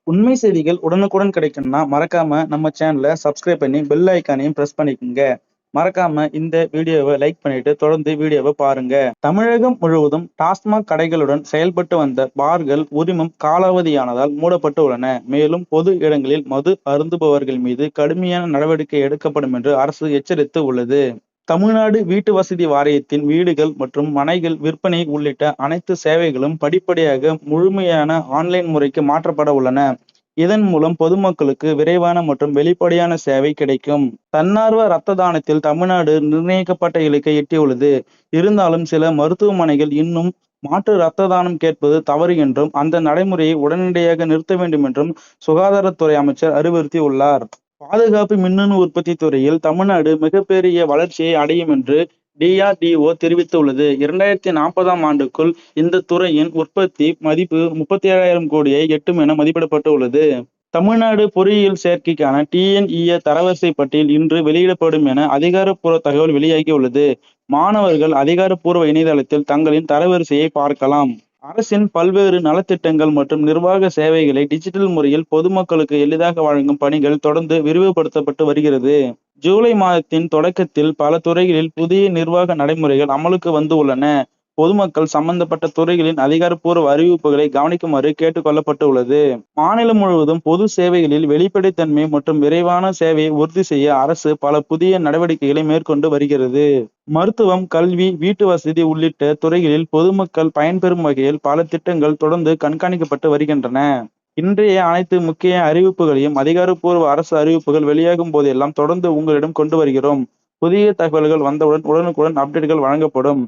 உண்மை செய்திகள் உடனுக்குடன் கிடைக்கணும்னா மறக்காம நம்ம சேனலை சப்ஸ்கிரைப் பண்ணி பெல் ஐக்கானையும் பிரஸ் பண்ணிக்கோங்க. மறக்காம இந்த வீடியோவை லைக் பண்ணிட்டு தொடர்ந்து வீடியோவை பாருங்க. தமிழகம் முழுவதும் டாஸ்மாக் கடைகளுடன் செயல்பட்டு வந்த பார்கள் உரிமம் காலாவதியானதால் மூடப்பட்டு உள்ளன. மேலும் பொது இடங்களில் மது அருந்துபவர்கள் மீது கடுமையான நடவடிக்கை எடுக்கப்படும் என்று அரசு எச்சரித்து உள்ளது. தமிழ்நாடு வீட்டு வசதி வாரியத்தின் வீடுகள் மற்றும் மனைகள் விற்பனை உள்ளிட்ட அனைத்து சேவைகளும் படிப்படியாக முழுமையான ஆன்லைன் முறைக்கு மாற்றப்பட உள்ளன. இதன் மூலம் பொதுமக்களுக்கு விரைவான மற்றும் வெளிப்படையான சேவை கிடைக்கும். தன்னார்வ இரத்த தானத்தில் தமிழ்நாடு நிர்ணயிக்கப்பட்ட இலக்கை எட்டியுள்ளது. இருந்தாலும் சில மருத்துவமனைகள் இன்னும் மாற்று இரத்த தானம் கேட்பது தவறு என்றும் அந்த நடைமுறையை உடனடியாக நிறுத்த வேண்டும் என்றும் சுகாதாரத்துறை அமைச்சர் அறிவுறுத்தியுள்ளார். பாதுகாப்பு மின்னணு உற்பத்தி துறையில் தமிழ்நாடு மிகப்பெரிய வளர்ச்சியை அடையும் என்று DRDO தெரிவித்துள்ளது. 2040ஆம் ஆண்டுக்குள் இந்த துறையின் உற்பத்தி மதிப்பு 37,000 கோடியை எட்டும் என மதிப்பிடப்பட்டு உள்ளது. தமிழ்நாடு பொறியியல் சேர்க்கைக்கான TNEA தரவரிசை பட்டியல் இன்று வெளியிடப்படும் என அதிகாரப்பூர்வ தகவல் வெளியாகியுள்ளது. மாணவர்கள் அதிகாரப்பூர்வ இணையதளத்தில் தங்களின் தரவரிசையை பார்க்கலாம். அரசின் பல்வேறு நலத்திட்டங்கள் மற்றும் நிர்வாக சேவைகளை டிஜிட்டல் முறையில் பொதுமக்களுக்கு எளிதாக வழங்கும் பணிகள் தொடர்ந்து விரிவுபடுத்தப்பட்டு வருகிறது. ஜூலை மாதத்தின் தொடக்கத்தில் பல துறைகளில் புதிய நிர்வாக நடைமுறைகள் அமலுக்கு வந்து உள்ளன. பொதுமக்கள் சம்பந்தப்பட்ட துறைகளின் அதிகாரப்பூர்வ அறிவிப்புகளை கவனிக்குமாறு கேட்டுக் கொள்ளப்பட்டு உள்ளது. மாநிலம் முழுவதும் பொது சேவைகளில் வெளிப்படைத்தன்மை மற்றும் விரைவான சேவையை உறுதி செய்ய அரசு பல புதிய நடவடிக்கைகளை மேற்கொண்டு வருகிறது. மருத்துவம், கல்வி, வீட்டு வசதி உள்ளிட்ட துறைகளில் பொதுமக்கள் பயன்பெறும் வகையில் பல திட்டங்கள் தொடர்ந்து கண்காணிக்கப்பட்டு வருகின்றன. இன்றைய அனைத்து முக்கிய அறிவிப்புகளையும் அதிகாரப்பூர்வ அரசு அறிவிப்புகள் வெளியாகும் போதெல்லாம் தொடர்ந்து உங்களிடம் கொண்டு வருகிறோம். புதிய தகவல்கள் வந்தவுடன் உடனுக்குடன் அப்டேட்கள் வழங்கப்படும்.